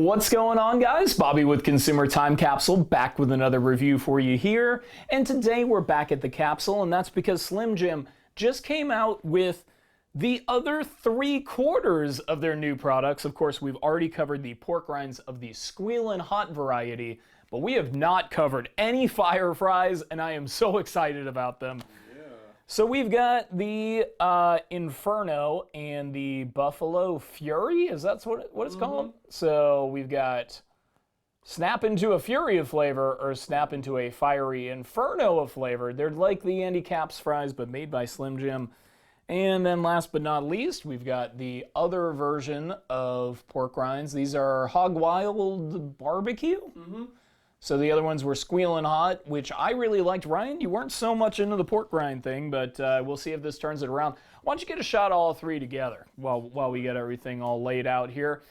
What's going on, guys? Bobby with Consumer Time Capsule, back with another review for you here. And today we're back at the Capsule, and that's because Slim Jim just came out with the other 3/4 of their new products. Of course, we've already covered the pork rinds of the Squealin' Hot variety, but we have not covered any fire fries, and I am so excited about them. So we've got the Inferno and the Buffalo Fury. Is that what it's called? So we've got snap into a fury of flavor or snap into a fiery inferno of flavor. They're like the Andy Caps fries, but made by Slim Jim. And then last but not least, we've got the other version of pork rinds. These are Hog Wild BBQ. So the other ones were Squealin' Hot, which I really liked. Ryan, you weren't so much into the pork rind thing, but we'll see if this turns it around. Why don't you get a shot of all three together while we get everything all laid out here.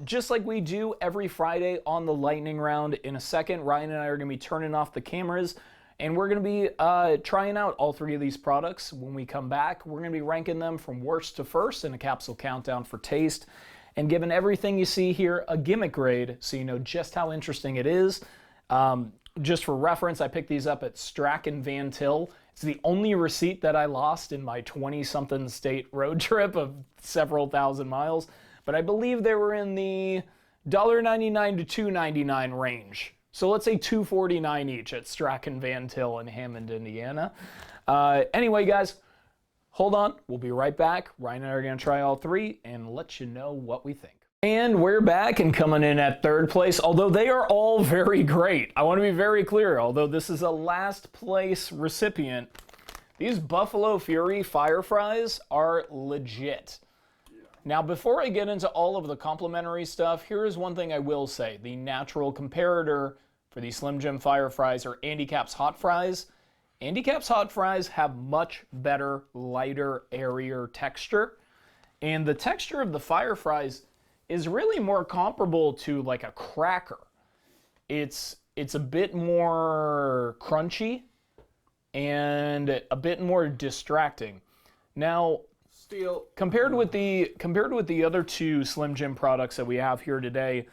Just like we do every Friday on the lightning round. In a second, Ryan and I are going to be turning off the cameras, and we're going to be trying out all three of these products. When we come back, we're going to be ranking them from worst to first in a capsule countdown for taste, and giving everything you see here a gimmick grade so you know just how interesting it is. Just for reference, I picked these up at Strack and Van Til. It's the only receipt that I lost in my 20-something state road trip of several thousand miles, but I believe they were in the $1.99 to $2.99 range. So let's say $2.49 each at Strack and Van Til in Hammond, Indiana. Anyway, guys, hold on. We'll be right back. Ryan and I are going to try all three and let you know what we think. And we're back, and coming in at third place, although they are all very great. I want to be very clear, although this is a last place recipient, these Buffalo Fury fire fries are legit. Now, before I get into all of the complimentary stuff, here is one thing I will say. The natural comparator for the Slim Jim fire fries are Andy Caps hot fries. Andy Caps hot fries have much better, lighter, airier texture. And the texture of the fire fries is really more comparable to like a cracker. It's a bit more crunchy and a bit more distracting. Now, compared with the other two Slim Jim products that we have here today,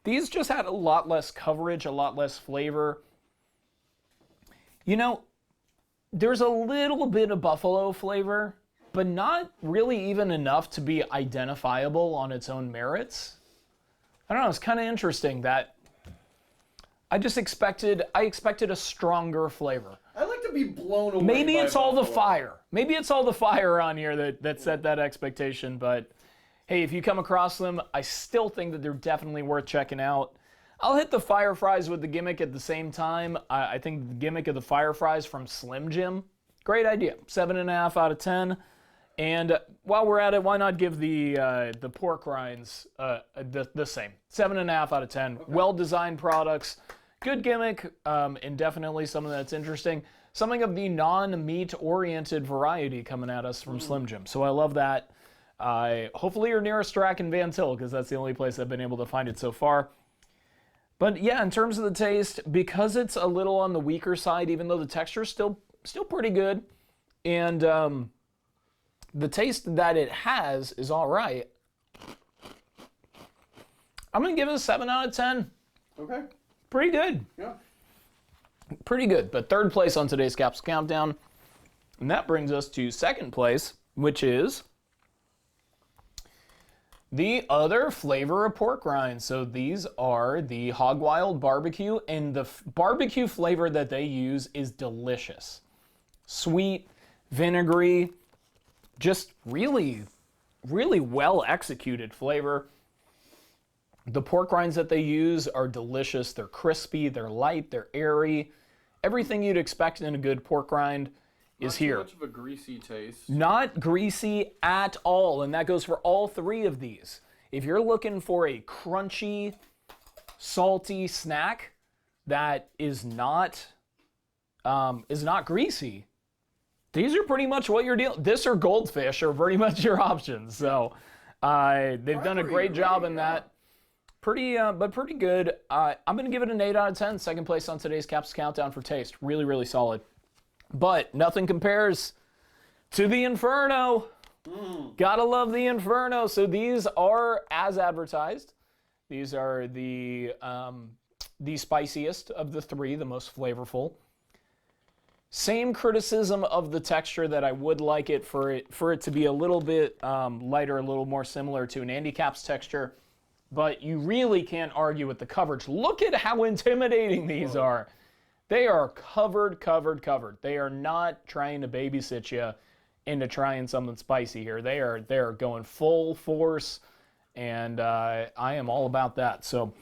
these just had a lot less coverage, a lot less flavor. You know, there's a little bit of buffalo flavor, but not really even enough to be identifiable on its own merits. I don't know, it's kind of interesting that I expected a stronger flavor. I like to be blown away. Maybe it's all the buffalo. fire. Maybe it's all the fire on here that set that expectation, but hey, if you come across them, I still think that they're definitely worth checking out. I'll hit the fire fries with the gimmick at the same time. I think the gimmick of the fire fries from Slim Jim, great idea. 7.5 out of 10. And while we're at it, why not give the pork rinds the same? 7.5 out of 10. Okay. Well-designed products, good gimmick, and definitely something that's interesting. Something of the non-meat-oriented variety coming at us from Slim Jim. So I love that. Hopefully you're near a Strack and Van Til, because that's the only place I've been able to find it so far. But yeah, in terms of the taste, because it's a little on the weaker side, even though the texture is still pretty good, and the taste that it has is all right, I'm going to give it a 7 out of 10. Okay. Pretty good. Yeah. Pretty good. But third place on today's Capsule Countdown, and that brings us to second place, which is the other flavor of pork rinds. So these are the Hog Wild BBQ, and the barbecue flavor that they use is delicious. Sweet, vinegary, just really, really well executed flavor. The pork rinds that they use are delicious. They're crispy, they're light, they're airy. Everything you'd expect in a good pork rind is here. Not too much of a greasy taste. Not greasy at all, and that goes for all three of these. If you're looking for a crunchy, salty snack that is not greasy, these are pretty much what you're dealing. This or goldfish are pretty much your options. So they've done a great job in that. But pretty good. I'm going to give it an 8 out of 10. Second place on today's Capsule Countdown for taste. Really, really solid. But nothing compares to the Inferno. Gotta love the Inferno. So these are as advertised. These are the spiciest of the three, the most flavorful. Same criticism of the texture, that I would like it for it to be a little bit lighter, a little more similar to an Andy Caps texture. But you really can't argue with the coverage. Look at how intimidating these are. They are covered. They are not trying to babysit you into trying something spicy here. They are going full force, and I am all about that. So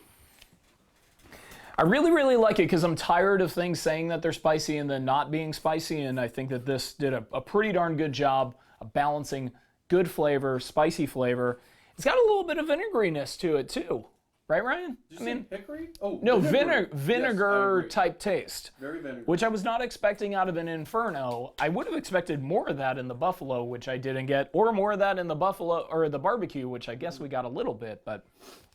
I really like it because I'm tired of things saying that they're spicy and then not being spicy, and I think that this did a pretty darn good job of balancing good flavor, spicy flavor. It's got a little bit of vinegariness to it too. Right, Ryan? Did you say hickory? Oh, no, vinegar yes, type taste. Very vinegar. Which I was not expecting out of an Inferno. I would have expected more of that in the Buffalo, which I didn't get, or more of that in the Buffalo or the barbecue, which I guess we got a little bit. But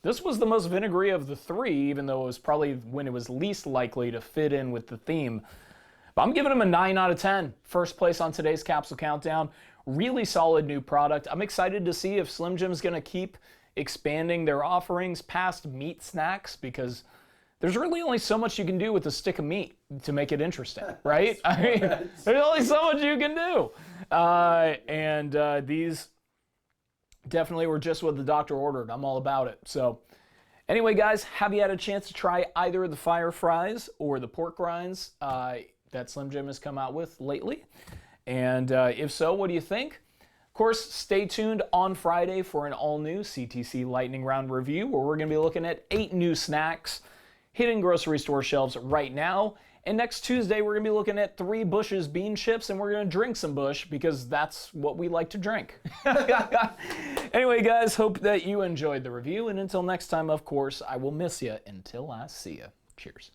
this was the most vinegary of the three, even though it was probably when it was least likely to fit in with the theme. But I'm giving them a 9 out of 10. First place on today's Capsule Countdown. Really solid new product. I'm excited to see if Slim Jim's going to keep expanding their offerings past meat snacks, because there's really only so much you can do with a stick of meat to make it interesting, right? I mean, there's only so much you can do. These definitely were just what the doctor ordered. I'm all about it. So anyway, guys, have you had a chance to try either of the fire fries or the pork rinds that Slim Jim has come out with lately? And if so, what do you think? Of course, stay tuned on Friday for an all-new CTC Lightning Round review, where we're going to be looking at 8 new snacks hitting grocery store shelves right now. And next Tuesday, we're going to be looking at 3 Bush's bean chips, and we're going to drink some Bush because that's what we like to drink. Anyway, guys, hope that you enjoyed the review. And until next time, of course, I will miss you until I see you. Cheers.